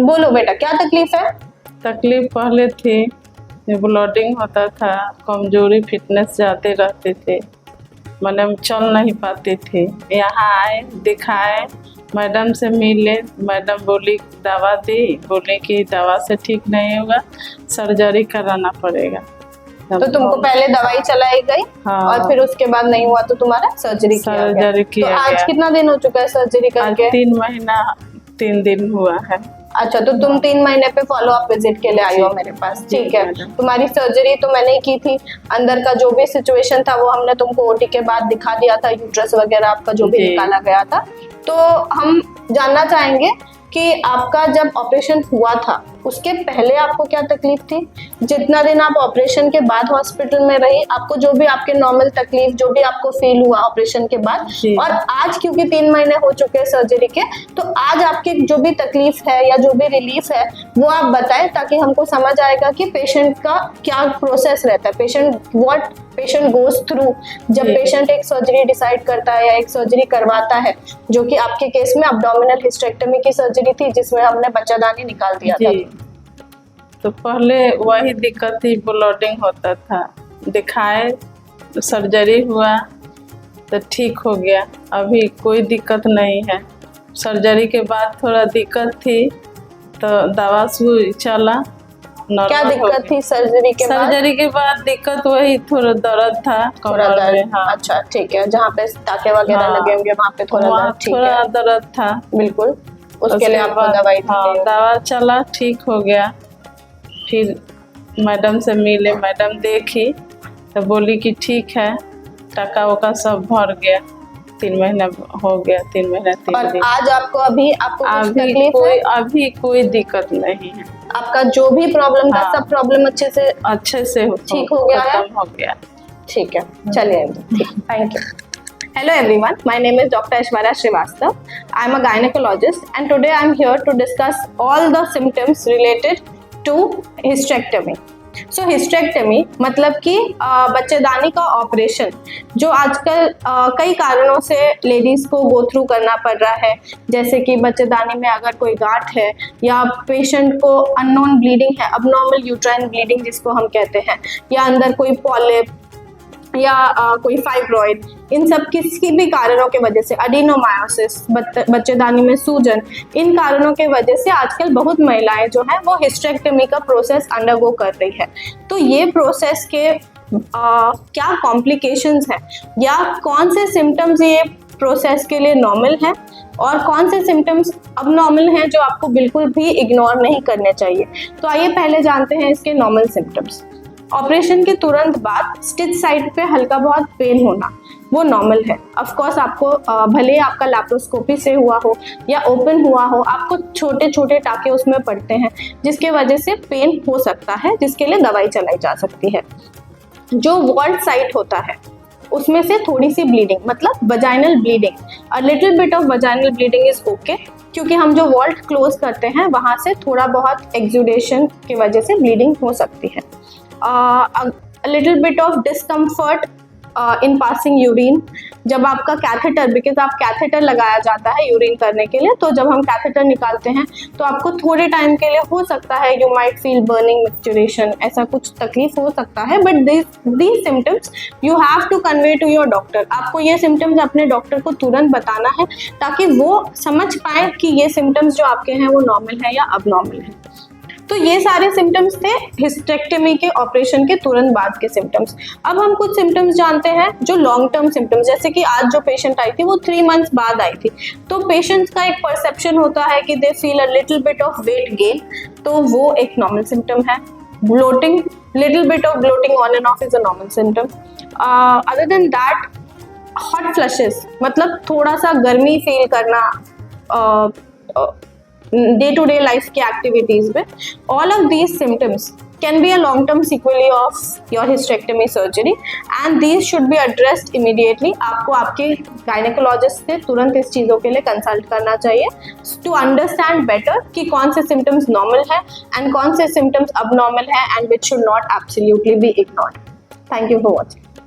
बोलो बेटा, क्या तकलीफ है? तकलीफ पहले थी, ब्लीडिंग होता था, कमजोरी, फिटनेस जाते रहते थे, मैडम चल नहीं पाती थी। यहाँ आए, दिखाए, मैडम से मिले, मैडम बोली दवा दी, बोले कि दवा से ठीक नहीं होगा, सर्जरी कराना पड़ेगा। तो तुमको पहले दवाई चलाई गई, हाँ, और फिर उसके बाद नहीं हुआ तो तुम्हारा सर्जरी किया गया। किया तो आज गया। कितना दिन हो चुका है सर्जरी करके? 3 महीना 3 दिन हुआ है। अच्छा, तो तुम 3 महीने पे फॉलो अप विजिट के लिए आई हो मेरे पास, ठीक है। तुम्हारी सर्जरी तो मैंने ही की थी, अंदर का जो भी सिचुएशन था वो हमने तुमको ओटी के बाद दिखा दिया था, यूट्रस वगैरह आपका जो भी निकाला गया था। तो हम जानना चाहेंगे कि आपका जब ऑपरेशन हुआ था उसके पहले आपको क्या तकलीफ थी, जितना दिन आप ऑपरेशन के बाद हॉस्पिटल में रही, आपको जो भी आपके नॉर्मल तकलीफ जो भी आपको फील हुआ ऑपरेशन के बाद, और आज क्योंकि 3 महीने हो चुके हैं सर्जरी के, तो आज आपकी जो भी तकलीफ है या जो भी रिलीफ है वो आप बताएं, ताकि हमको समझ आएगा कि पेशेंट का क्या प्रोसेस रहता है, पेशेंट गोज थ्रू जब पेशेंट एक सर्जरी डिसाइड करता है या एक सर्जरी करवाता है, जो कि आपके केस में अब्डोमिनल हिस्टेरेक्टमी की सर्जरी थी जिसमें हमने बच्चादानी निकाल दिया था। तो पहले वही दिक्कत थी, ब्लीडिंग होता था, दिखाए, सर्जरी हुआ तो ठीक हो गया, अभी कोई दिक्कत नहीं है। सर्जरी के बाद थोड़ा दिक्कत थी तो दवा से चला। क्या दिक्कत थी सर्जरी के बाद? सर्जरी के बाद दिक्कत वही थोड़ा दर्द था कमर में। हाँ। अच्छा, ठीक है, जहाँ पे टाके वगैरह लगे होंगे वहाँ पे थोड़ा दर्द था। बिल्कुल, उसके लिए आपको दवाई दी। दवा चला, ठीक हो गया। फिर मैडम से मिले, मैडम देखी तो बोली कि ठीक है, टका वका सब भर गया, 3 महीना हो गया, 3 महीना 3 दिन। आज आपको अभी अभी कोई दिक्कत नहीं है। आपका जो भी प्रॉब्लम था सब प्रॉब्लम अच्छे से ठीक हो गया है? हो गया। ठीक है, चलिए, thank you. Hello everyone, my name is Dr. Aishwarya Srivastav. I am a gynecologist and today I am here to discuss all the symptoms related to hysterectomy. So hysterectomy मतलब कि बच्चेदानी का ऑपरेशन, जो आजकल कई कारणों से लेडीज को go through करना पड़ रहा है, जैसे कि बच्चेदानी में अगर कोई गांठ है, या पेशेंट को अननोन ब्लीडिंग है, अबनॉर्मल यूट्राइन ब्लीडिंग जिसको हम कहते हैं, या अंदर कोई पॉलिप या कोई फाइब्रॉइड, इन सब किसी भी कारणों के वजह से, एडिनोमायोसिस, बच्चेदानी में सूजन, इन कारणों के वजह से आजकल बहुत महिलाएं जो हैं वो हिस्टेरेक्टमी का प्रोसेस अंडरगो कर रही है। तो ये प्रोसेस के क्या कॉम्प्लिकेशंस हैं, या कौन से सिम्टम्स ये प्रोसेस के लिए नॉर्मल हैं और कौन से सिम्टम्स अब नॉर्मल हैं जो आपको बिल्कुल भी इग्नोर नहीं करने चाहिए। तो आइए पहले जानते हैं इसके नॉर्मल सिम्टम्स। ऑपरेशन के तुरंत बाद स्टिच साइड पे हल्का बहुत पेन होना, वो नॉर्मल है। ऑफ कोर्स आपको भले आपका लैप्रोस्कोपी से हुआ हो या ओपन हुआ हो, आपको छोटे छोटे टाके उसमें पड़ते हैं जिसके वजह से पेन हो सकता है, जिसके लिए दवाई चलाई जा सकती है। जो वॉल्ट साइट होता है उसमें से थोड़ी सी ब्लीडिंग, मतलब vaginal bleeding, a little bit of vaginal bleeding is okay, क्योंकि हम जो वॉल्ट क्लोज करते हैं वहाँ से थोड़ा बहुत एक्सुडेशन की वजह से ब्लीडिंग हो सकती है। a little bit of discomfort in passing urine, जब आपका कैथेटर, बिकॉज आप कैथेटर लगाया जाता है यूरिन करने के लिए, तो जब हम कैथेटर निकालते हैं तो आपको थोड़े टाइम के लिए हो सकता है यू माइट फील बर्निंग, मिक्सचुरेशन, ऐसा कुछ तकलीफ हो सकता है, but these symptoms you have to convey to your doctor। आपको ये सिम्टम्स अपने डॉक्टर को तुरंत बताना है ताकि वो समझ पाए कि ये सिम्टम्स जो आपके हैं वो नॉर्मल है या अबनॉर्मल है। तो ये सारे सिम्टम्स थे हिस्टेरेक्टमी के ऑपरेशन के तुरंत बाद के सिम्टम्स। अब हम कुछ सिम्टम्स जानते हैं जो लॉन्ग टर्म सिम्टम्स, जैसे कि आज जो पेशेंट आई थी वो 3 मंथ्स बाद आई थी, तो पेशेंट्स का एक परसेप्शन होता है कि they feel a little bit of weight gain, तो वो एक नॉर्मल सिम्टम है। Bloating, little bit of bloating on and off is a normal symptom. Other than that, hot flushes, मतलब थोड़ा सा गर्मी फील करना डे टू डे लाइफ की एक्टिविटीज में, all of these symptoms can be a long term sequelae of your hysterectomy surgery and these should be addressed immediately। आपको आपके gynaecologist से तुरंत इस चीज़ों के लिए कंसल्ट करना चाहिए टू अंडरस्टैंड बेटर कि कौन से सिम्टम्स नॉर्मल है एंड कौन से सिम्टम्स अब नॉर्मल है and which should not absolutely be ignored. Thank you for watching.